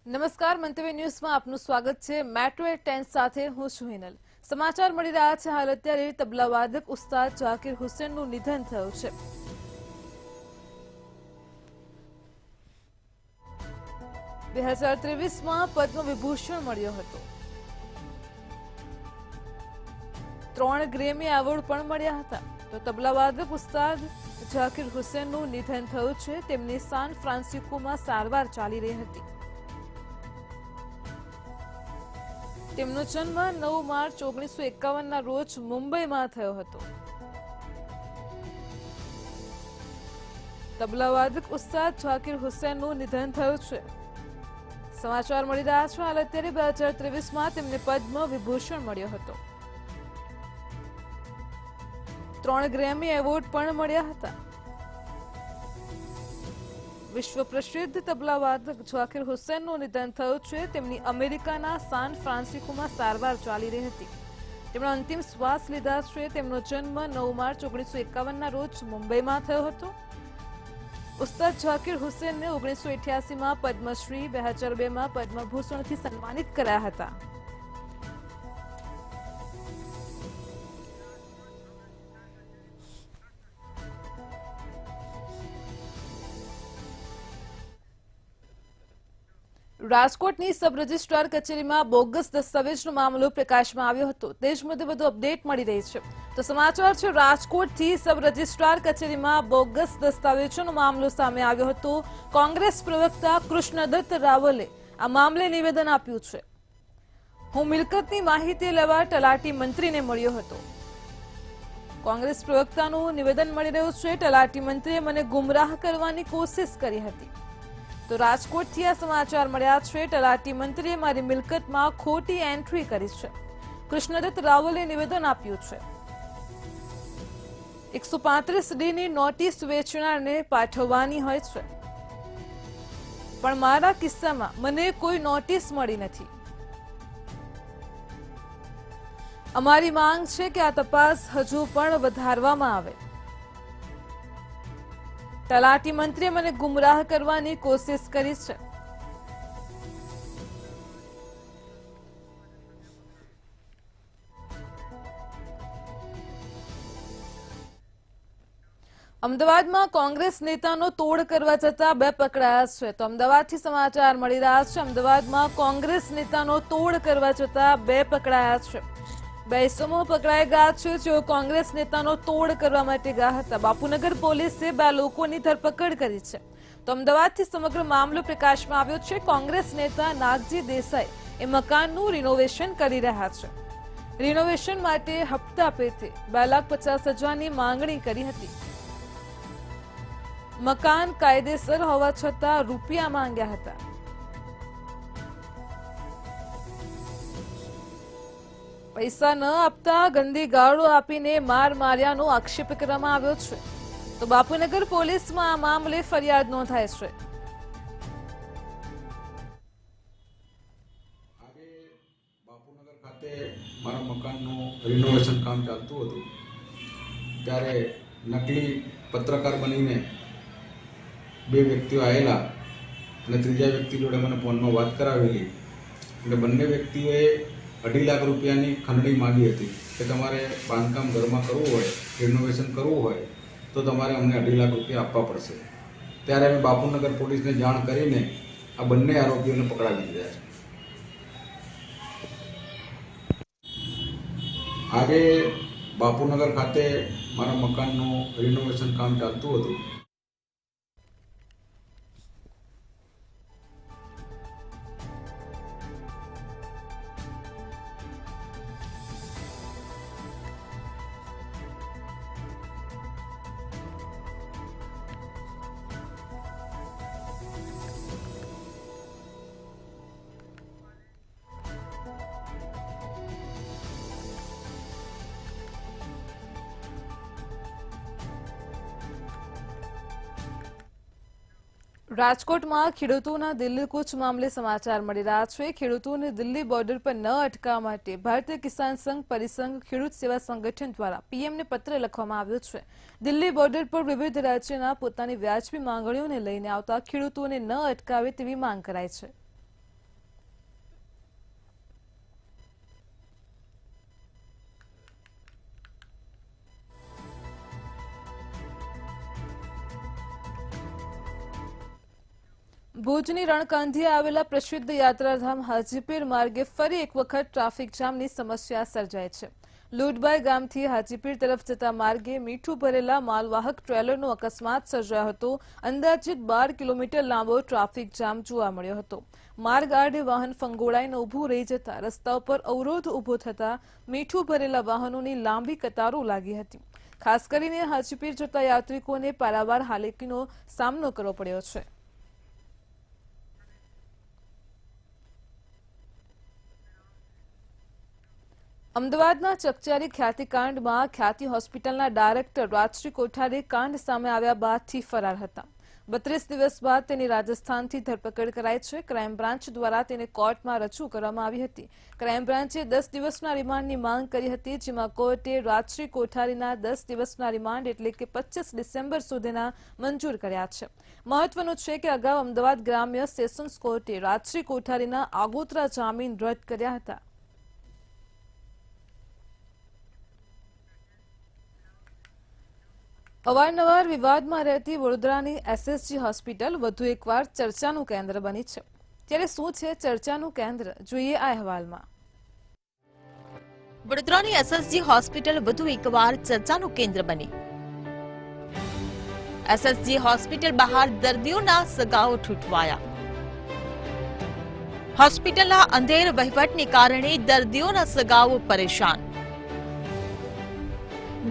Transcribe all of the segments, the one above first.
નમસ્કાર, મંતવ્ય ન્યૂઝમાં આપનું સ્વાગત છે। મેટ્રો 10 સાથે હું છું હિનલ। સમાચાર મળી રહ્યા છે હાલ અત્યારે તબલાવાદક ઉસ્તાદ ઝાકિર હુસેનનું નિધન થયું છે। 2023માં પદ્મ વિભૂષણ મળ્યો હતો। 3 ગ્રેમી એવોર્ડ પણ મળ્યા હતા। તો તબલાવાદક ઉસ્તાદ ઝાકિર હુસેનનું નિધન થયું છે। તેમની સાન ફ્રાન્સિસ્કોમાં સારવાર ચાલી રહી હતી। તેમનો જન્મ 9 માર્ચ 1951ના રોજ મુંબઈમાં થયો હતો। તબલાવાદક ઉસ્તાદ ઝાકિર હુસેનનું નિધન થયું છે। સમાચાર મળી રહ્યા છે હાલ અત્યારે 2023માં તેમને પદ્મ વિભૂષણ મળ્યો હતો। 3 ગ્રેમી એવોર્ડ પણ મળ્યા હતા। વિશ્વ પ્રસિદ્ધ તબલાવાદક ઝાકિર હુસેનનું નિધન થયું છે। તેમની અમેરિકાના સાન ફ્રાન્સિસ્કોમાં સારવાર ચાલી રહી હતી। તેમણે અંતિમ શ્વાસ લીધા છે। તેમનો જન્મ 9 માર્ચ 1951ના રોજ મુંબઈમાં થયો હતો। ઉસ્તાદ ઝાકિર હુસેનને 1988માં પદ્મશ્રી, 2002માં પદ્મભૂષણથી સન્માનિત કરાયા હતા। રાજકોટની સબ રજિસ્ટ્રાર કચેરીમાં બોગસ દસ્તાવેજનો મામલો પ્રકાશમાં આવ્યો હતો। તે જ મુદ્દે વધુ અપડેટ મળી રહી છે। તો સમાચાર છે રાજકોટથી સબ રજિસ્ટ્રાર કચેરીમાં બોગસ દસ્તાવેજોનો મામલો સામે આવ્યો હતો। કોંગ્રેસ પ્રવક્તા કૃષ્ણદત્ત રાવલે આ મામલે નિવેદન આપ્યું છે। હું મિલકતની માહિતી લેવા તલાટી મંત્રીને મળ્યો હતો। કોંગ્રેસ પ્રવક્તાનું નિવેદન મળી રહ્યું છે। તલાટી મંત્રીએ મને ગુમરાહ કરવાની કોશિશ કરી હતી। તો રાજકોટથી આ સમાચાર મળ્યા છે। તલાટી મંત્રીએ મારી મિલકતમાં ખોટી એન્ટ્રી કરી છે। કૃષ્ણદત્ત રાવલે નિવેદન આપ્યું છે। 135D નોટિસ વેચનારને પાઠવવાની હોય છે, પણ મારા કિસ્સામાં મને કોઈ નોટિસ મળી નથી। અમારી માંગ છે કે આ તપાસ હજુ પણ વધારવામાં આવે। તલાટી મંત્રીએ મને ગુમરાહ કરવાની કોશિશ કરી છે। અમદાવાદમાં કોંગ્રેસ નેતાનો તોડ કરવા જતા 2 પકડાયા છે। તો અમદાવાદથી સમાચાર મળી રહ્યા છે। અમદાવાદમાં કોંગ્રેસ નેતાનો તોડ કરવા જતા 2 પકડાયા છે। 2 ઇસમો પકડાઈ ગયા છે જેઓ કોંગ્રેસ નેતાનો તોડ કરવા માટે ગયા હતા। બાપુનગર પોલીસે 2 લોકોની ધરપકડ કરી છે। તો અમદાવાદથી સમગ્ર મામલો પ્રકાશમાં આવ્યો છે। કોંગ્રેસ નેતા નાગજી દેસાઈ એ મકાનનું રિનોવેશન કરી રહ્યા છે। રિનોવેશન માટે હપ્તા પેટે 2,50,000ની માંગણી કરી હતી। મકાન કાયદેસર હોવા છતાં રૂપિયા માંગ્યા હતા। પૈસા ન આપતા ગંદી ગાળો આપીને માર માર્યાનો આક્ષેપ કરવામાં આવ્યો છે। તો બાપુનગર પોલીસમાં આ મામલે ફરિયાદ નોંધાઈ છે। આજે બાપુનગર ખાતે મારા મકાનનું રિનોવેશન કામ ચાલતું હતું ત્યારે નકલી પત્રકાર બનીને 2 વ્યક્તિઓ આવેલા અને ત્રીજા વ્યક્તિ જોડે મને ફોનમાં વાત કરાવેલી એટલે બંને વ્યક્તિઓએ 2.5 લાખ રૂપિયાની ખંડણી માંગી હતી કે તમારે બાંધકામ ઘરમાં કરવું હોય, રિનોવેશન કરવું હોય તો તમારે અમને 2.5 લાખ રૂપિયા આપવા પડશે। ત્યારે અમે બાપુનગર પોલીસને જાણ કરીને આ બંને આરોપીઓને પકડાવી દીધા છે। આજે બાપુનગર ખાતે મારા મકાનનું રિનોવેશન કામ ચાલતું હતું। રાજકોટમાં ખેડૂતોના દિલ્હી કૂચ મામલે સમાચાર મળી રહ્યા છે। ખેડૂતોને દિલ્હી બોર્ડર પર ન અટકાવવા માટે ભારતીય કિસાન સંઘ, પરિસંઘ, ખેડૂત સેવા સંગઠન દ્વારા પીએમને પત્ર લખવામાં આવ્યો છે। દિલ્હી બોર્ડર પર વિવિધ રાજ્યના પોતાની વ્યાજબી માંગણીઓને લઈને આવતા ખેડૂતોને ન અટકાવે તેવી માંગ કરાઈ છે। ભુજની રણકાંધીએ આવેલા પ્રસિદ્ધ યાત્રાધામ હાજીપીર માર્ગે ફરી એક વખત ટ્રાફિક જામની સમસ્યા સર્જાઈ છે. લુડબાઈ ગામથી હાજીપીર તરફ જતા માર્ગે મીઠું ભરેલા માલવાહક ટ્રેલરનો અકસ્માત સર્જાયો હતો. અંદાજિત 12 કિલોમીટર લાંબો ટ્રાફિક જામ જોવા મળ્યો હતો. માર્ગ આડે વાહન ફંગોળાઈને ઊભું રહી જતા રસ્તા ઉપર અવરોધ ઊભો થતા મીઠું ભરેલા વાહનોની લાંબી કતારો લાગી હતી. ખાસ કરીને હાજીપીર જતા યાત્રિકોને પારાવાર હાલાકીનો સામનો કરવો પડ્યો છે. અમદાવાદના ચકચારી ખ્યાતિકાંડમાં ખ્યાતિ હોસ્પિટલના ડાયરેક્ટર રાજશ્રી કોઠારી કાંડ સામે આવ્યા બાદથી ફરાર હતા. 32 દિવસ બાદ તેની રાજસ્થાનથી ધરપકડ કરાઈ છે. ક્રાઇમ બ્રાન્ચ દ્વારા તેને કોર્ટમાં રજૂ કરવામાં આવી હતી. ક્રાઇમ બ્રાન્ચે 10 દિવસના રિમાન્ડની માંગ કરી હતી, જેમાં કોર્ટે રાજશ્રી કોઠારીના 10 દિવસના રિમાન્ડ એટલે કે 25 ડિસેમ્બર સુધીના મંજૂર કર્યા છે. મહત્વનું છે કે અગાઉ અમદાવાદ ગ્રામ્ય સેશન્સ કોર્ટે રાજશ્રી કોઠારીના આગોતરા જામીન રદ કર્યા હતા. અવારનવાર વિવાદમાં રહેતી વડોદરાની એસએસજી હોસ્પિટલ વધુ એકવાર ચર્ચાનું કેન્દ્ર બની છે. ત્યારે શું છે ચર્ચાનું કેન્દ્ર, જોઈએ આ અહેવાલમાં. વડોદરાની એસએસજી હોસ્પિટલ વધુ એકવાર ચર્ચાનું કેન્દ્ર બની. એસએસજી હોસ્પિટલ બહાર દર્દીઓના સગાઓ ઠૂંઠવાયા. હોસ્પિટલના અંધેર વહીવટને કારણે દર્દીઓના સગાઓ પરેશાન.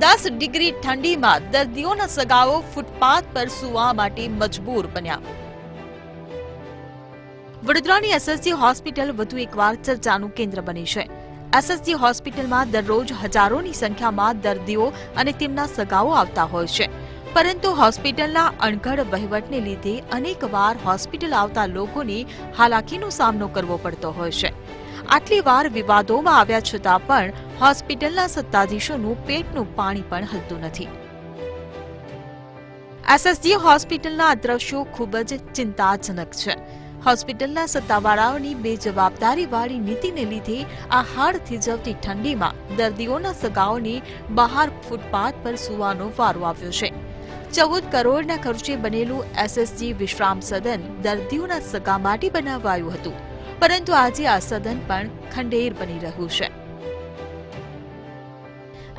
10 ડિગ્રી ઠંડીમાં દર્દીઓના સગાઓ ફૂટપાથ પર સૂવા માટે મજબૂર બન્યા. વડોદરાની એસએસજી હોસ્પિટલ વધુ એકવાર ચર્ચાનું કેન્દ્ર બની છે. એસએસજી હોસ્પિટલમાં દરરોજ હજારોની સંખ્યામાં દર્દીઓ અને તેમના સગાઓ આવતા હોય છે, પરંતુ હોસ્પિટલના અણઘડ વહીવટને લીધે અનેકવાર હોસ્પિટલ આવતા લોકોને હાલાકીનો સામનો કરવો પડતો હોય છે. આટલી વાર વિવાદોમાં આવ્યા છતાં પણ હોસ્પિટલના સત્તાધીશોનું પેટનું પાણી પણ હલતું નથી. એસએસજી હોસ્પિટલના દ્રશ્યો ખૂબ જ ચિંતાજનક છે. હોસ્પિટલના સત્તાવાળાઓની બેજવાબદારીવાળી નીતિને લીધે આ હાડ થીજવતી ઠંડીમાં દર્દીઓના સગાઓને બહાર ફૂટપાથ પર સૂવાનો વારો આવ્યો છે. 14 કરોડના ખર્ચે બનેલું એસએસજી વિશ્રામ સદન દર્દીઓના સગા માટે બનાવાયું હતું, પરંતુ આજે આ સદન પણ ખંડેર બની રહ્યું છે.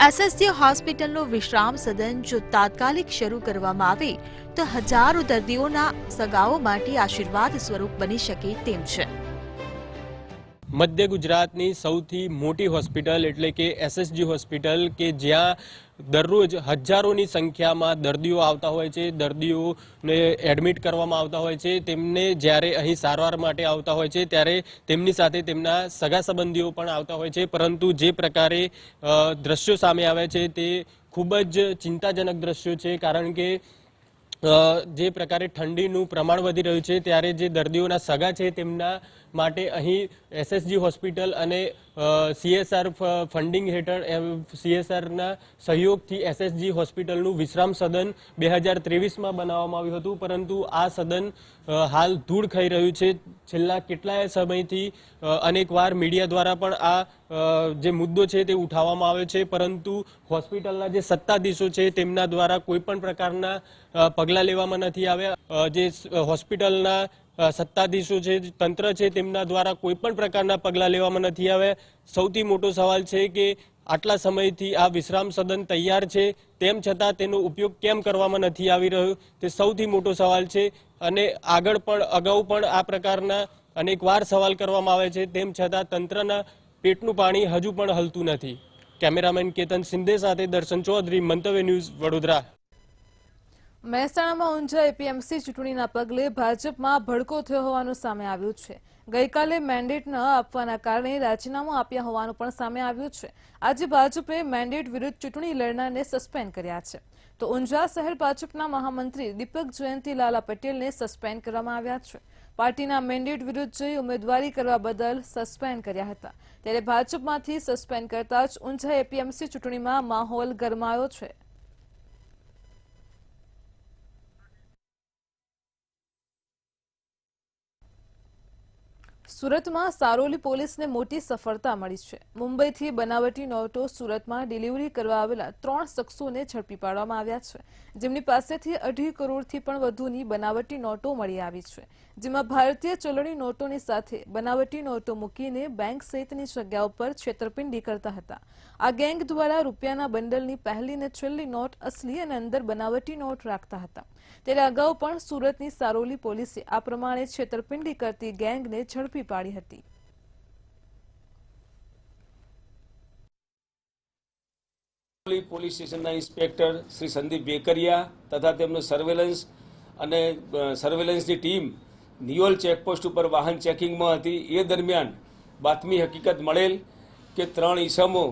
એસએસજી હોસ્પિટલનું વિશ્રામ સદન જો તાત્કાલિક શરૂ કરવામાં આવે તો હજારો દર્દીઓના સગાઓ માટે આશીર્વાદ સ્વરૂપ બની શકે તેમ છે. મધ્ય ગુજરાતની સૌથી મોટી હોસ્પિટલ એટલે કે એસએસજી હોસ્પિટલ, કે જ્યાં દરરોજ હજારોની સંખ્યામાં દર્દીઓ આવતા હોય છે, દર્દીઓને એડમિટ કરવામાં આવતા હોય છે. તેમને જ્યારે અહીં સારવાર માટે આવતા હોય છે ત્યારે તેમની સાથે તેમના સગા સંબંધીઓ પણ આવતા હોય છે. પરંતુ જે પ્રકારે દ્રશ્યો સામે આવે છે તે ખૂબ જ ચિંતાજનક દ્રશ્યો છે, કારણ કે જે પ્રકારે ઠંડીનું પ્રમાણ વધી રહ્યું છે ત્યારે જે દર્દીઓના સગા છે તેમના માટે અહીં એસએસજી હોસ્પિટલ અને સીએસઆર ફંડિંગ હેઠળ સીએસઆરના સહયોગથી એસએસજી હોસ્પિટલનું વિશ્રામ સદન 2023માં બનાવવામાં આવ્યું હતું, પરંતુ આ સદન હાલ ધૂળ ખાઈ રહ્યું છે. છેલ્લા કેટલાય સમયથી અનેકવાર મીડિયા દ્વારા પણ આ જે મુદ્દો છે તે ઉઠાવવામાં આવ્યો છે, પરંતુ હોસ્પિટલના જે સત્તાધીશો છે તેમના દ્વારા કોઈ પણ પ્રકારના પગલાં લેવામાં નથી આવ્યા. જે હોસ્પિટલના સત્તાધીશો છે, તંત્ર છે, તેમના દ્વારા કોઈ પણ પ્રકારના પગલાં લેવામાં નથી આવ્યા. સૌથી મોટો સવાલ છે કે આટલા સમયથી આ વિશ્રામ સદન તૈયાર છે તેમ છતાં તેનો ઉપયોગ કેમ કરવામાં નથી આવી રહ્યો, તે સૌથી મોટો સવાલ છે. અને અગાઉ પણ આ પ્રકારના અનેકવાર સવાલ કરવામાં આવે છે, તેમ છતાં તંત્રના પેટનું પાણી હજુ પણ હલતું નથી. કેમેરામેન કેતન સિંધે સાથે દર્શન ચૌધરી, મંતવ્ય ન્યૂઝ, વડોદરા. મહેસાણામાં ઊંઝા એપીએમસી ચૂંટણીના પગલે ભાજપમાં ભડકો થયો હોવાનું સામે આવ્યું છે. ગઈકાલે મેન્ડેટ ન આપવાના કારણે રાજીનામું આપ્યા હોવાનું પણ સામે આવ્યું છે. આજે ભાજપે મેન્ડેટ વિરુદ્ધ ચૂંટણી લડનારને સસ્પેન્ડ કર્યા છે. તો ઊંઝા શહેર ભાજપના મહામંત્રી દીપક જયંતીલાલા પટેલને સસ્પેન્ડ કરવામાં આવ્યા છે. પાર્ટીના મેન્ડેટ વિરુદ્ધ જઈ ઉમેદવારી કરવા બદલ સસ્પેન્ડ કર્યા હતા. ત્યારે ભાજપમાંથી સસ્પેન્ડ કરતા જ ઊંઝા એપીએમસી ચૂંટણીમાં માહોલ ગરમાયો છે. સુરતમાં સારોલી પોલીસને મોટી સફળતા મળી છે. મુંબઈથી બનાવટી નોટો સુરતમાં ડિલિવરી કરવા આવેલા 3 શખ્સોને ઝડપી પાડવામાં આવ્યા છે, જેમની પાસેથી 2.5 કરોડથી પણ વધુની બનાવટી નોટો મળી આવી છે, જેમાં ભારતીય ચલણી નોટોની સાથે બનાવટી નોટો મૂકીને બેંક સહિતની જગ્યાઓ પર છેતરપિંડી કરતા હતા. આ ગેંગ દ્વારા રૂપિયાના બંડલની પહેલી અને છેલ્લી નોટ અસલી અને અંદર બનાવટી નોટ રાખતા હતા. ત્યારે અગાઉ પણ સુરતની સારોલી પોલીસે આ પ્રમાણે છેતરપિંડી કરતી ગેંગને ઝડપી પાડી હતી. પોલીસ સ્ટેશનના ઇન્સ્પેક્ટર શ્રી સંદીપ વેકરિયા તથા તેમનું સર્વેલન્સની ટીમ નિયોલ ચેકપોસ્ટ ઉપર વાહન ચેકિંગમાં હતી. એ દરમિયાન બાતમી હકીકત મળેલ કે 3 ઈસમો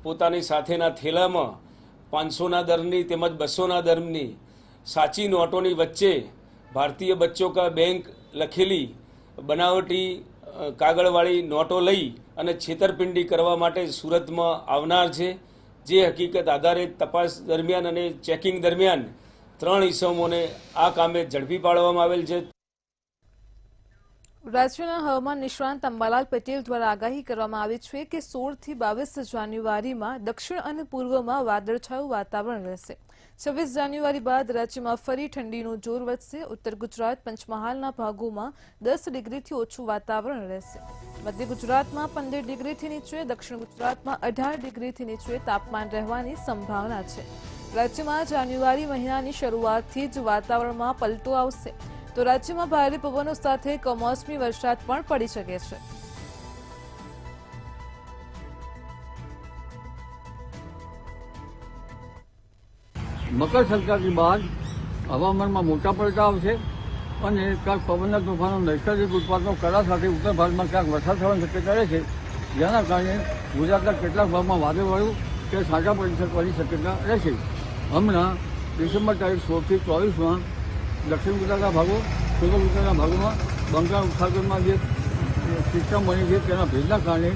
પોતાની સાથેના થેલામાં 500ના દરની તેમજ 200ના દરની સાચી નોટોની વચ્ચે ભારતીય બચ્ચોं का બેંક લખેલી બનાવટી કાગળવાળી નોટો લઈ અને છેતરપિંડી કરવા માટે સુરતમાં આવનાર છે. જે હકીકત આધારે તપાસ દરમિયાન અને ચેકિંગ દરમિયાન 3 ઈસમોને આ કામે ઝડપી પાડવામાં આવેલ છે. રાજ્યના હવામાન નિષ્ણાંત અંબાલાલ પટેલ દ્વારા આગાહી કરવામાં આવી છે કે 16 થી 22 જાન્યુઆરીમાં દક્ષિણ અને પૂર્વમાં વાદળછાયું વાતાવરણ રહેશે. 26 જાન્યુઆરી બાદ રાજ્યમાં ફરી ઠંડીનું જોર વધશે. ઉત્તર ગુજરાત પંચમહાલના ભાગોમાં 10 ડિગ્રીથી ઓછું વાતાવરણ રહેશે. મધ્ય ગુજરાતમાં 15 ડિગ્રીથી નીચે, દક્ષિણ ગુજરાતમાં 18 ડિગ્રીથી નીચે તાપમાન રહેવાની સંભાવના છે. રાજ્યમાં જાન્યુઆરી મહિનાની શરૂઆતથી જ વાતાવરણમાં પલટો આવશે, તો રાજ્યમાં ભારે પવનો સાથે કમોસમી વરસાદ પણ પડી શકે છે. મકર સંક્રાંતિ બાદ હવામાનમાં મોટા પલટા આવશે અને ક્યાંક પવનના તોફાનો નૈસર્ગિક ઉત્પાદનો કરા સાથે ઉત્તર ભારતમાં ક્યાંક વરસાદ થવાની શક્યતા રહે છે, જેના કારણે ગુજરાતના કેટલાક ભાગમાં વાદળવાળું કે છાંટા પડી શક્યતા રહેશે. હમણાં ડિસેમ્બર તારીખ 16 થી 24માં દક્ષિણ ગુજરાતના ભાગો, પૂર્વ ગુજરાતના ભાગોમાં બંગાળ ઉપસાગરમાં જે સિસ્ટમ બની છે તેના ભેજના કારણે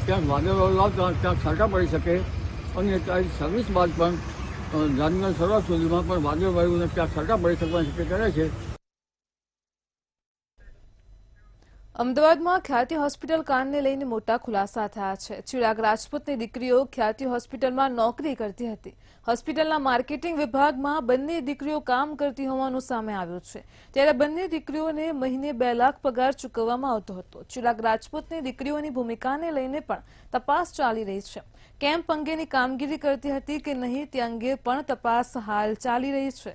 ક્યાંક વાદળવાળું આવતા ક્યાંક છાંટા પડી શકે અને તારીખ 26 બાદ પણ જાન્યુઆરી શરૂઆત સુધીમાં પણ વાદળવાયુને ક્યાંક છાંટા પડી શકવાની શક્યતા રહે છે. અમદાવાદમાં ખ્યાતિ હોસ્પિટલ કાંડને લઈને મોટા ખુલાસા થયા છે. ચિરાગ રાજપૂતની દીકરીઓ ખ્યાતિ હોસ્પિટલમાં નોકરી કરતી હતી. હોસ્પિટલના માર્કેટિંગ વિભાગમાં બંને દીકરીઓ કામ કરતી હોવાનું સામે આવ્યું છે. ત્યારે બંને દીકરીઓને મહિને 2 લાખ પગાર ચૂકવવામાં આવતો હતો. ચિરાગ રાજપૂતની દીકરીઓની ભૂમિકાને લઈને પણ તપાસ ચાલી રહી છે. કેમ્પ અંગેની કામગીરી કરતી હતી કે નહીં તે અંગે પણ તપાસ હાલ ચાલી રહી છે.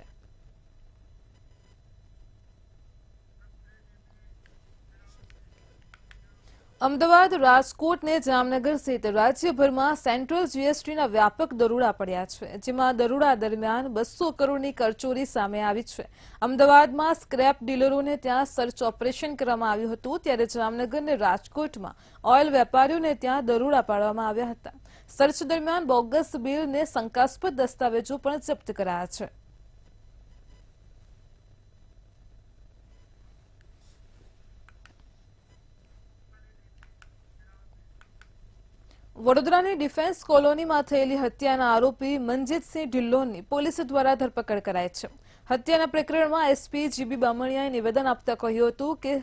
અમદાવાદ, રાજકોટ ને જામનગર સહિત રાજ્યભરમાં સેન્ટ્રલ જીએસટીના વ્યાપક દરોડા પડ્યા છે, જેમાં દરોડા દરમિયાન 200 કરોડની કરચોરી સામે આવી છે. અમદાવાદમાં સ્ક્રેપ ડીલરોને ત્યાં સર્ચ ઓપરેશન કરવામાં આવ્યું હતું, ત્યારે જામનગર અને રાજકોટમાં ઓઇલ વેપારીઓને ત્યાં દરોડા પાડવામાં આવ્યા હતા. સર્ચ દરમિયાન બોગસ બિલ ને શંકાસ્પદ દસ્તાવેજો પણ જપ્ત કરાયા છે. વડોદરાની ડિફેન્સ કોલોનીમાં થયેલી હત્યાના આરોપી મનજીતસિંહ ઢિલ્લોની પોલીસ દ્વારા ધરપકડ કરાઈ છે. હત્યાના પ્રકરણમાં એસપી જીબી બામણિયાએ નિવેદન આપતા કહ્યું હતું કે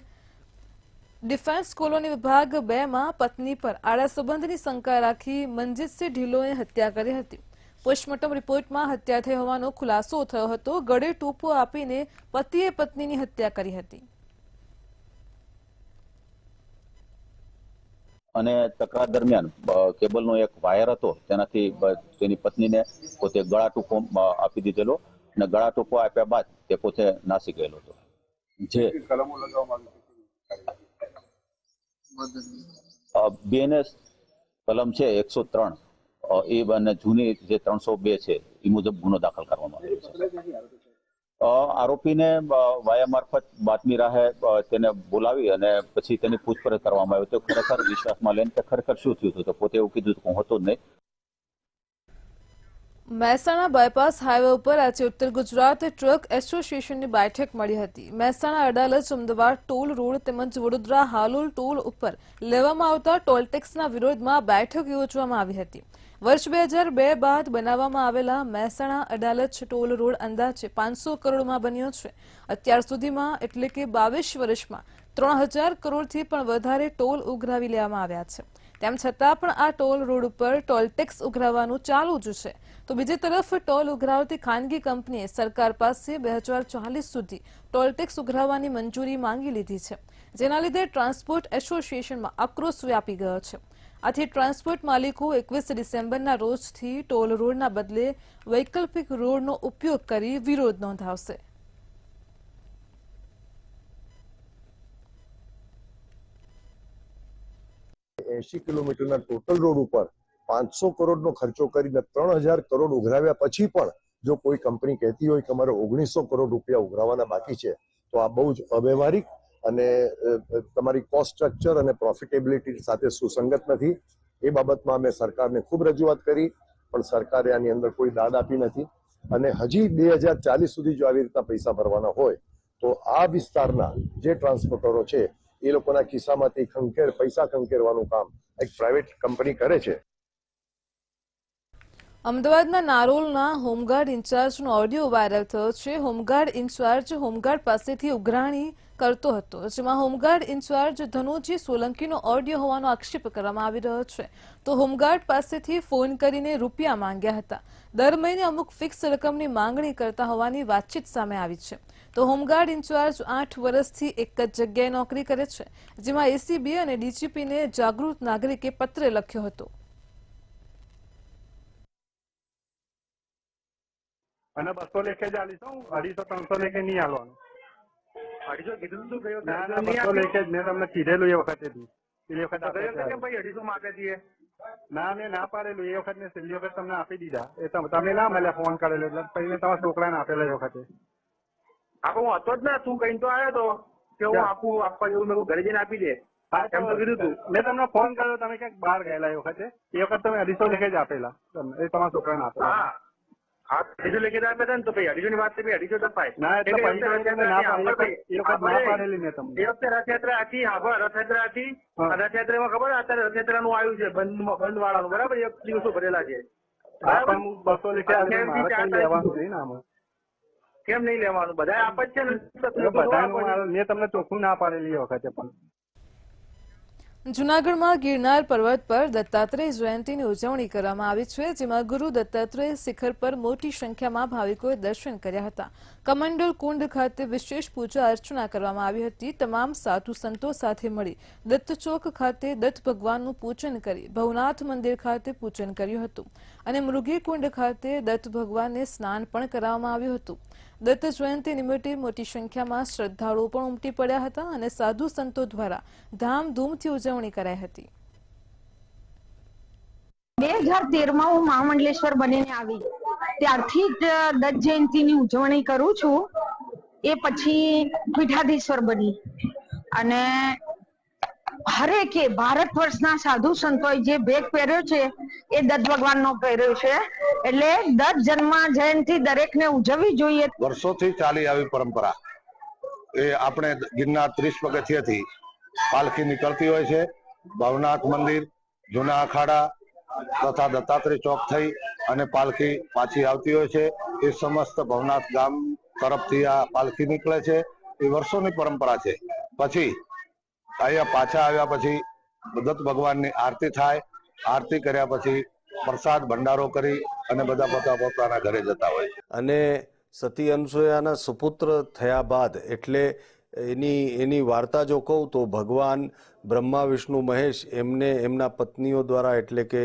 ડિફેન્સ કોલોની વિભાગ 2માં પત્ની પર આડા સંબંધની શંકા રાખી મનજીતસિંહ ઢિલ્લોએ હત્યા કરી હતી. પોસ્ટમોર્ટમ રિપોર્ટમાં હત્યા થઈ હોવાનો ખુલાસો થયો હતો. ગળે ટૂંપો આપીને પતિએ પત્નીની હત્યા કરી હતી. અને તકરાર દરમિયાન કેબલનો એક વાયર હતો, તેનાથી તેની પત્નીને પોતે ગળા ટૂંકો આપી દીધેલો અને ગળા ટૂંકો આપ્યા બાદ તે પોતે નાસી ગયેલો હતો. જે બીએનએસ કલમ છે 103 એ અને જૂની જે 302 છે એ મુજબ ગુનો દાખલ કરવામાં આવ્યો છે. આરોપીને વાયા મારફત બાતમી રાહે તેને બોલાવી અને પછી તેની પૂછપરછ કરવામાં આવી. તો ખરેખર વિશ્વાસમાં લઈને ખરેખર શું થયું હતું, તો પોતે એવું કીધું કે હું હતો જ નહીં. મહેસાણા બાયપાસ હાઈવે ઉપર આજે ઉત્તર ગુજરાત ટ્રક એસોસિએશનની બેઠક મળી હતી. મહેસાણા અડાલજ અમદાવાદ ટોલ રોડ તેમજ વડોદરા હાલોલ ટોલ ઉપર લેવામાં આવતા ટોલ ટેક્સના વિરોધમાં બેઠક યોજવામાં આવી હતી. વર્ષ 2002 બાદ બનાવવામાં આવેલા મહેસાણા અડાલજ ટોલ રોડ અંદાજે 500 કરોડમાં બન્યો છે. અત્યાર સુધીમાં એટલે કે 22 વર્ષમાં 3000 કરોડથી પણ વધારે ટોલ ઉઘરાવી લેવામાં આવ્યા છે. તેમ છતાં પણ આ ટોલ રોડ ઉપર ટોલ ટેક્સ ઉઘરાવવાનું ચાલુ જ છે. તો બીજી તરફ ટોલ ઉઘરાવતી ખાનગી કંપનીએ સરકાર પાસે 2040 સુધી ટોલ ટેક્સ ઉઘરાવવાની મંજૂરી માંગી લીધી છે, જેના લીધે ટ્રાન્સપોર્ટ એસોસિએશનમાં આક્રોશ વ્યાપી ગયો છે. આથી ટ્રાન્સપોર્ટ માલિકો 21 ડિસેમ્બરના રોજથી ટોલ રોડના બદલે વૈકલ્પિક રોડનો ઉપયોગ કરી વિરોધ નોંધાવશે. એસી કિલોમીટરના ટોટલ રોડ ઉપર 500 કરોડનો ખર્ચો કરીને 3000 કરોડ ઉઘરાવ્યા પછી પણ જો કોઈ કંપની કહેતી હોય કે અમારે 1900 કરોડ રૂપિયા ઉઘરાવવાના બાકી છે, તો આ બહુ જ અવ્યવહારિક અને તમારી કોસ્ટ સ્ટ્રક્ચર અને પ્રોફિટેબિલિટી સાથે સુસંગત નથી. એ બાબતમાં અમે સરકારને ખૂબ રજૂઆત કરી, પણ સરકારે આની અંદર કોઈ દાદ આપી નથી. અને હજી 2040 સુધી જો આવી રીતના પૈસા ભરવાના હોય તો આ વિસ્તારના જે ટ્રાન્સપોર્ટરો છે એ લોકોના ખિસ્સામાંથી પૈસા ખંખેરવાનું કામ એક પ્રાઇવેટ કંપની કરે છે. અમદાવાદના નારોલના હોમગાર્ડ ઇન્ચાર્જનો ઓડિયો વાયરલ થયો છે. હોમગાર્ડ ઇન્ચાર્જ હોમગાર્ડ પાસેથી ઉઘરાણી કરતો હતો, જેમાં હોમગાર્ડ ઇન્ચાર્જ ધનુજી સોલંકીનો ઓડિયો હોવાનો આક્ષેપ કરવામાં આવી રહ્યો છે. તો હોમગાર્ડ પાસેથી ફોન કરીને રૂપિયા માંગ્યા હતા. દર મહિને અમુક ફિક્સ રકમની માંગણી કરતા હોવાની વાતચીત સામે આવી છે. તો હોમગાર્ડ ઇન્ચાર્જ 8 વર્ષથી એક જ જગ્યાએ નોકરી કરે છે, જેમાં એસીબી અને ડીજીપીને જાગૃત નાગરિકે પત્ર લખ્યો હતો. અને 200 લેખે જ આલીશું, 250-300 લેખે નહીં આલવાનું. 250 કીધું શું કહ્યું? ના 200 લેખે જ મેં તમને કીધેલું એ વખતે થી. એ વખત ભાઈ 250 માંગે છીએ. ના મેં ના પાડેલું એ વખત ને છેલ્લી વખત તમને આપી દીધા. એ તમે ના મળ્યા, ફોન કરેલો એટલે પછી તમારા છોકરાને આપેલો એ વખતે. હા હું હતો જ ને, તું કઈ તો આવ્યો તો કે હું આપવા જેવું મેં ઘરે જઈને આપી દે. એમ તો કીધું તું. મેં તમને ફોન કર્યો, તમે ક્યાંક બહાર ગયેલા એ વખતે. એ વખત તમે 250 લેખે જ આપેલા, એ તમારા છોકરાને આપેલા. હા 250 લેખે જ આપ્યા હતા ને, તો ભાઈ 250 ની વાત થઈ, 250 અપાય. ના એટલે એ વખત ના પાડેલી મેં તમને. એ વખતે રથયાત્રા હતી. હા રથયાત્રા હતી. રથયાત્રામાં ખબર અત્યારે રથયાત્રાનું આવ્યું છે બંધ વાળાનું, બરાબર? 1 દિવસો ભરેલા છે. 200 લેખે લેવાનું નહીં ને. કેમ નહીં લેવાનું? બધા આપે જ છે ને. મેં તમને ચોખ્ખું ના પાડેલી એ વખતે પણ. જૂનાગઢમાં ગિરનાર પર્વત પર દત્તાત્રેય જયંતિની ઉજવણી કરવામાં આવી છે, જેમાં ગુરુ દત્તાત્રેય શિખર પર મોટી સંખ્યામાં ભાવિકોએ દર્શન કર્યા હતા. કમંડલ કુંડ ખાતે વિશેષ પૂજા અર્ચના કરવામાં આવી હતી. તમામ સાધુ સંતો સાથે મળી દત્ત ચોક ખાતે દત્ત ભગવાનનું પૂજન કરી ભવનાથ મંદિર ખાતે પૂજન કર્યું હતું અને મૃગી કુંડ ખાતે દત્ત ભગવાનને સ્નાન પણ કરાવવામાં આવ્યું હતું. દત્ત જયંતિ નિમિત્તે મોટી સંખ્યામાં શ્રદ્ધાળુઓ પણ ઉમટી પડ્યા હતા અને સાધુ સંતો દ્વારા ધામધૂમથી ઉજવણી કરાઈ હતી. 2013માં હું મહામંડલેશ્વર બનીને આવી ત્યારથી જ દત્ત જયંતિની ઉજવણી કરું છું. એ પછી પીઠાધીશ્વર બની અને હરેકે ભારત વર્ષના સાધુ સંતોએ જે ભેગ પહેર્યો છે એ દત્ત ભગવાનનો પહેર્યો છે. એટલે દત્ત જન્મ જયંતિ દરેકને ઉજવવી જોઈએ. વર્ષોથી ચાલી આવી પરંપરા એ આપણે ગિરનાર 30 પગથિયેથી પાલખી નીકળતી હોય છે. ભવનાથ મંદિર, જૂના અખાડા તથા દત્તાત્રેય ચોક થઈ અને પાલખી પાછી આવતી હોય છે. એ સમસ્ત ભવનાથ ગામ તરફથી આ પાલખી નીકળે છે. એ વર્ષોની પરંપરા છે. પછી અહીંયા પાછા આવ્યા પછી દત્ત ભગવાનની આરતી થાય. આરતી કર્યા પછી પ્રસાદ ભંડારો કરી અને બધા પોતાના ઘરે જતા હોય. અને સતી અનસૂયાના સુપુત્ર થયા બાદ એટલે એની વાર્તા જો કહું તો ભગવાન બ્રહ્મા વિષ્ણુ મહેશ એમને એમના પત્નીઓ દ્વારા એટલે કે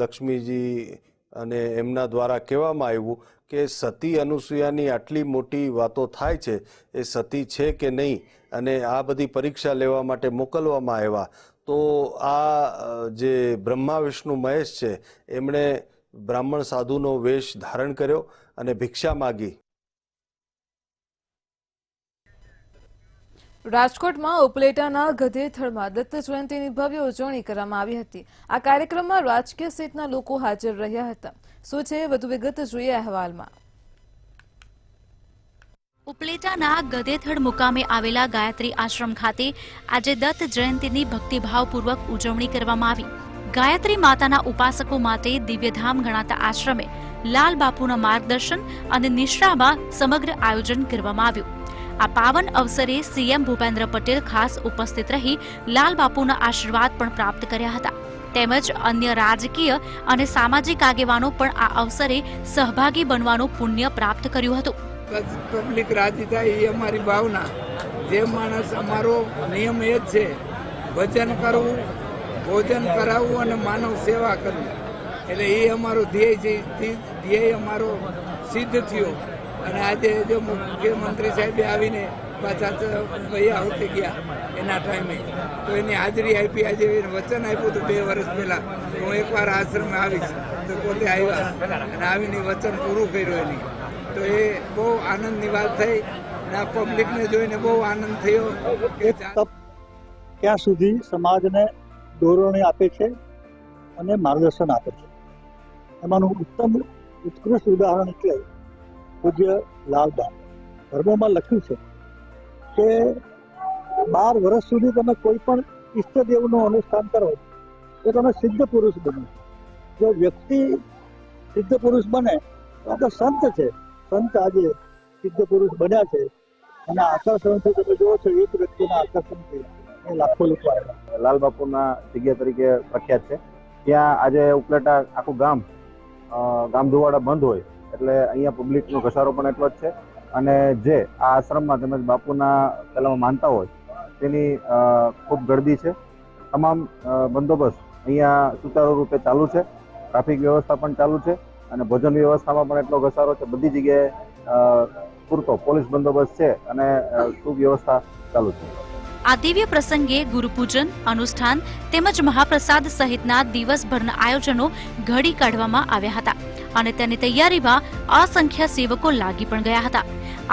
લક્ષ્મીજી અને એમના દ્વારા કહેવામાં આવ્યું કે સતી અનુસૂયાની આટલી મોટી વાતો થાય છે, એ સતી છે કે નહીં, અને આ બધી પરીક્ષા લેવા માટે મોકલવામાં આવ્યા. તો આ જે બ્રહ્મા વિષ્ણુ મહેશ છે એમણે બ્રાહ્મણ સાધુનો વેશ ધારણ કર્યો અને ભિક્ષા માગી. રાજકોટમાં ઉપલેટાના ગધેથળમાં દત્ત જયંતિની ભવ્ય ઉજવણી કરવામાં આવી હતી. આ કાર્યક્રમમાં રાજકીય સહિતના લોકો હાજર રહ્યા હતા. શું છે વધુ વિગત જોઈએ અહેવાલમાં. ઉપલેટાના ગધેથળ મુકામે આવેલા ગાયત્રી આશ્રમ ખાતે આજે દત્ત જયંતિની ભક્તિભાવપૂર્વક ઉજવણી કરવામાં આવી. ગાયત્રી માતાના ઉપાસકો માટે દિવ્યધામ ગણાતા આશ્રમે લાલ બાપુના માર્ગદર્શન અને નિશ્રામાં સમગ્ર આયોજન કરવામાં આવ્યું. આ પાવન અવસરે સીએમ ભૂપેન્દ્ર પટેલ ખાસ ઉપસ્થિત રહી લાલ બાપુના આશીર્વાદ પણ પ્રાપ્ત કર્યા હતા. તેમજ અન્ય રાજકીય અને સામાજિક આગેવાનો પણ આ અવસરે સહભાગી બનવાનું પુણ્ય પ્રાપ્ત કર્યું હતું. પબ્લિક રાજી થાય એ અમારી ભાવના. જે માણસ અમારો નિયમ એ જ છે, ભજન કરવું, ભોજન કરાવવું અને માનવ સેવા કરવી. એટલે એ અમારો ધ્યેય છે. ધ્યેય અમારો સિદ્ધ થયો. અને આજે જો મુખ્યમંત્રી સાહેબે આવીને પાછા વયા હોતી ગયા એના ટાઈમે, તો એની હાજરી આપી. આજે વચન આપ્યું હતું 2 વર્ષ પહેલા, હું એકવાર આશ્રમે આવીશ, તો પોતે આવ્યા અને આવીને વચન પૂરું કર્યું એની. તો એ બહુ આનંદની વાત થઈ અને આ પબ્લિકને જોઈને બહુ આનંદ થયો કે ત્યાં સુધી સમાજને દોરણી આપે છે અને માર્ગદર્શન આપે છે. એમાંનું ઉત્કૃષ્ટ ઉદાહરણ એટલે પૂજ્ય લાલબા. ધર્મોમાં લખ્યું છે કે 12 વર્ષ સુધી તમે કોઈ પણ ઈષ્ટદેવનું અનુષ્ઠાન કરો તો તમે સિદ્ધ પુરુષ બનો. જો વ્યક્તિ સિદ્ધ પુરુષ બને તો આ તો સંત છે. સંત આજે સિદ્ધ પુરુષ બન્યા છે અને આકર્ષણથી તમે જુઓ છો, એક વ્યક્તિના આકર્ષણથી એ લાખો લોકો આવ્યા. લાલ બાપુના જગ્યા તરીકે પ્રખ્યાત છે. ત્યાં આજે ઉપલેટા આખું ગામ ધુવાડા બંધ હોય એટલે અહીંયા પબ્લિકનો ઘસારો પણ એટલો જ છે. અને જે આ આશ્રમમાં તેમજ બાપુના પહેલાં માનતા હોય તેની ખૂબ ગર્દી છે. તમામ બંદોબસ્ત અહીંયા સુચારુ રૂપે ચાલુ છે. ટ્રાફિક વ્યવસ્થા પણ ચાલુ છે અને ભોજન વ્યવસ્થામાં પણ એટલો ઘસારો છે. બધી જગ્યાએ પૂરતો પોલીસ બંદોબસ્ત છે અને સુવ્યવસ્થા ચાલુ છે. આ દિવ્ય પ્રસંગે ગુરુપૂજન, અનુષ્ઠાન તેમજ મહાપ્રસાદ સહિતના દિવસભરના આયોજનો ઘડી કાઢવામાં આવ્યા હતા અને તેની તૈયારીમાં અસંખ્ય સેવકો લાગી પણ ગયા હતા.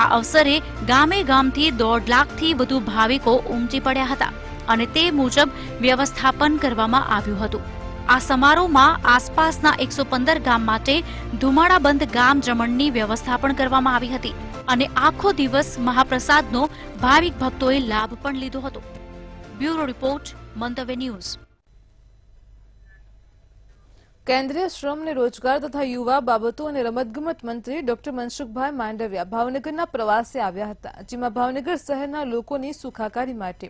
આ અવસરે ગામે ગામથી 1.5 લાખથી વધુ ભાવિકો ઉમટી પડ્યા હતા અને તે મુજબ વ્યવસ્થાપન કરવામાં આવ્યું હતું. આ સમારોહમાં આસપાસના 115 ગામ માટે ધુમાડાબંધ ગામ જમણની વ્યવસ્થા પણ કરવામાં આવી હતી અને આખો દિવસ મહાપ્રસાદનો ભાવિક ભક્તોએ લાભ પણ લીધો હતો. બ્યુરો રિપોર્ટ, મંતવ્ય ન્યૂઝ. કેન્દ્રીય શ્રમ અને રોજગાર તથા યુવા બાબતો અને રમતગમત મંત્રી ડોક્ટર મનસુખભાઈ માંડવિયા ભાવનગરના પ્રવાસે આવ્યા હતા, જેમાં ભાવનગર શહેરના લોકોની સુખાકારી માટે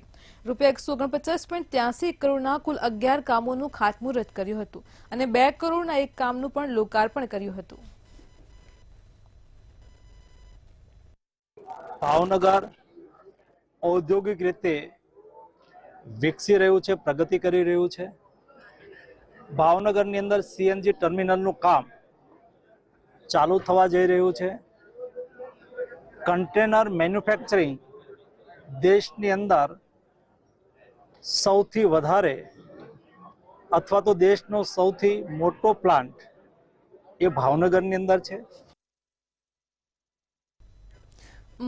₹149.83 કરોડના કુલ 11 કામોનું ખાતમુહૂર્ત કર્યું હતું અને 2 કરોડના એક કામનું પણ લોકાર્પણ કર્યું હતું. ભાવનગર ઔદ્યોગિક રીતે વિકસી રહ્યું છે, પ્રગતિ કરી રહ્યું છે. ભાવનગરની અંદર સીએનજી ટર્મિનલનું કામ ચાલુ થવા જઈ રહ્યું છે. કન્ટેનર મેન્યુફેક્ચરિંગ દેશની અંદર સૌથી વધારે અથવા તો દેશનો સૌથી મોટો પ્લાન્ટ એ ભાવનગરની અંદર છે.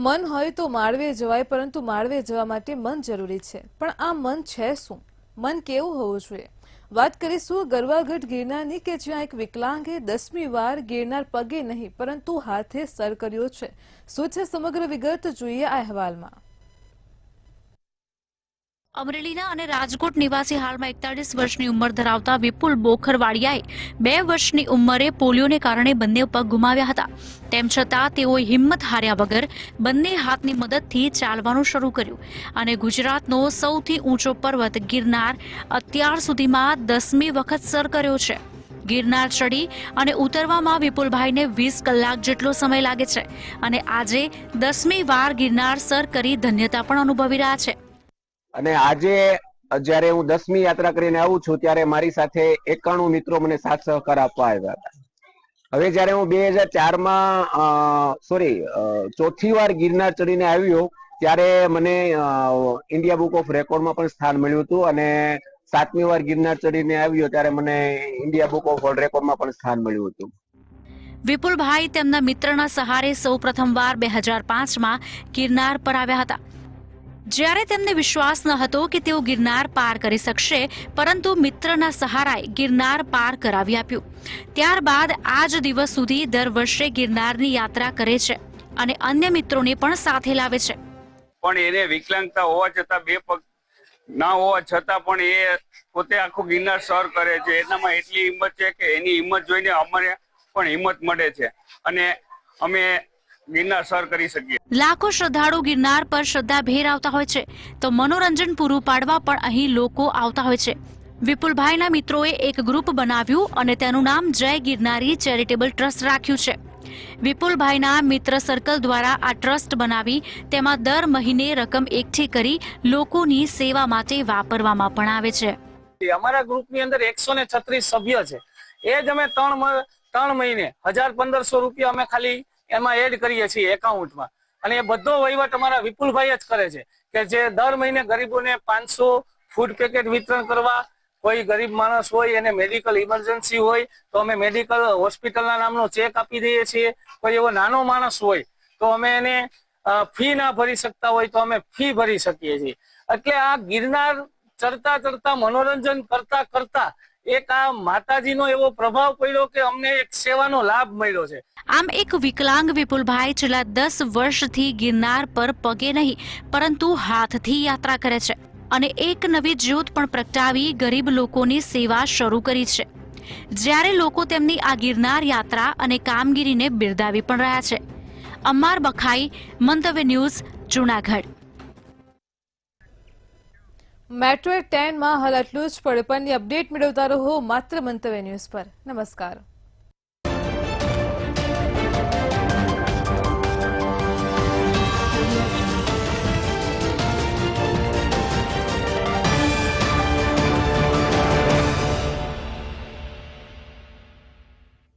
મન હોય તો માળવે જવાય, પરંતુ માળવે જવા માટે મન જરૂરી છે. પણ આ મન છે શું? મન કેવું હોવું જોઈએ? વાત કરીશું ગરવાગઢ ગિરનારની કે જ્યાં એક વિકલાંગે 10મી વાર ગિરનાર પગે નહીં પરંતુ હાથે સર કર્યો છે. શું છે સમગ્ર વિગત, જોઈએ આ અહેવાલમાં. અમરેલીના અને રાજકોટ નિવાસી હાલમાં 41 વર્ષની ઉંમર ધરાવતા વિપુલ બોખરવાડિયાએ 2 વર્ષની ઉંમરે પોલિયોને કારણે બંને પગ ગુમાવ્યા હતા. તેમ છતાં તેઓએ હિંમત હાર્યા વગર બંને હાથની મદદથી ચાલવાનું શરૂ કર્યું અને ગુજરાતનો સૌથી ઊંચો પર્વત ગિરનાર અત્યાર સુધીમાં 10મી વખત સર કર્યો છે. ગિરનાર ચડી અને ઉતરવામાં વિપુલભાઈને 20 કલાક જેટલો સમય લાગે છે અને આજે 10મી વાર ગિરનાર સર કરી ધન્યતા પણ અનુભવી રહ્યા છે. અને આજે જયારે હું 10મી યાત્રા કરીને આવું છું ત્યારે મારી સાથે 91 મિત્રો મને સાથ સહકાર આપવા આવ્યા હતા. હવે જયારે હું 2004માં ચોથી વાર ગિરનાર ચડીને આવ્યો ત્યારે મને ઇન્ડિયા બુક ઓફ રેકોર્ડમાં પણ સ્થાન મળ્યું હતું અને 7મી વાર ગિરનાર ચડીને આવ્યો ત્યારે મને ઇન્ડિયા બુક ઓફ વર્લ્ડ રેકોર્ડમાં પણ સ્થાન મળ્યું હતું. વિપુલભાઈ તેમના મિત્રના સહારે સૌ પ્રથમવાર 2005માં ગિરનાર પર આવ્યા હતા. જ્યારે તેમને વિશ્વાસ ન હતો કે તેઓ ગિરનાર પાર કરી શકશે, પરંતુ મિત્રના સહારાએ ગિરનાર પાર કરાવી આપ્યું. ત્યારબાદ આજ દિવસ સુધી દર વર્ષે ગિરનારની યાત્રા કરે છે અને અન્ય મિત્રોને પણ સાથે લાવે છે. પણ એને વિકલાંગતા હોવા છતાં 2 પગ ના હોવા છતાં પણ એ પોતે આખું ગિરનાર સર કરે છે. એનામાં એટલી હિંમત છે કે એની હિંમત જોઈને અમને પણ હિંમત મળે છે અને અમે ગિરનાર સર કરી શકીએ. લાખો શ્રદ્ધાળુ ગિરનાર પર શ્રદ્ધાભેર આવતા હોય છે તો મનોરંજન પૂરું પાડવા પણ અહીં લોકો આવતા હોય છે. વિપુલભાઈના મિત્રોએ એક ગ્રુપ બનાવ્યું અને તેનું નામ જય ગિરનારી ચેરિટેબલ ટ્રસ્ટ રાખ્યું છે. વિપુલભાઈના મિત્ર સર્કલ દ્વારા આ ટ્રસ્ટ બનાવી તેમાં દર મહિને રકમ એકઠી કરી લોકોની સેવા માટે વાપરવામાં પણ આવે છે. અમારા ગ્રુપની અંદર 136 સભ્ય છે. એ જ અમે 3 મહિને 1000-1500 રૂપિયા અમે ખાલી એમાં એડ કરીએ છીએ એકાઉન્ટમાં, અને એ બધો વહીવટ અમારા વિપુલભાઈ જ કરે છે કે જે દર મહિને ગરીબોને 500 ફૂડ પેકેટ વિતરણ કરવા, કોઈ ગરીબ માણસ હોય એને મેડિકલ ઇમરજન્સી હોય તો અમે મેડિકલ હોસ્પિટલના નામનો ચેક આપી દઈએ છીએ. કોઈ એવો નાનો માણસ હોય તો અમે એને ફી ના ભરી શકતા હોય તો અમે ફી ભરી શકીએ છીએ. એટલે આ ગિરનાર ચડતા ચડતા મનોરંજન કરતા કરતા એક આ માતાજીનો એવો પ્રભાવ પડ્યો કે અમને એક સેવાનો લાભ મળ્યો છે. આમ એક વિકલાંગ વિપુલભાઈ છેલ્લા 10 વર્ષથી ગિરનાર પર પગે નહીં પરંતુ હાથથી યાત્રા કરે છે અને એક નવી જ્યોત પણ પ્રગટાવી ગરીબ લોકોની સેવા શરૂ કરી છે. જ્યારે લોકો તેમની આ ગિરનાર યાત્રા અને કામગીરીને બિરદાવી પણ રહ્યા છે. અમ્માર બખાઈ, મંતવ્ય ન્યૂઝ, જૂનાગઢ. મેટ્રો 10 માં હાલ આટલું જ. પડે પણની અપડેટ મેળવતા રહો માત્ર મંતવ્ય ન્યૂઝ પર. નમસ્કાર.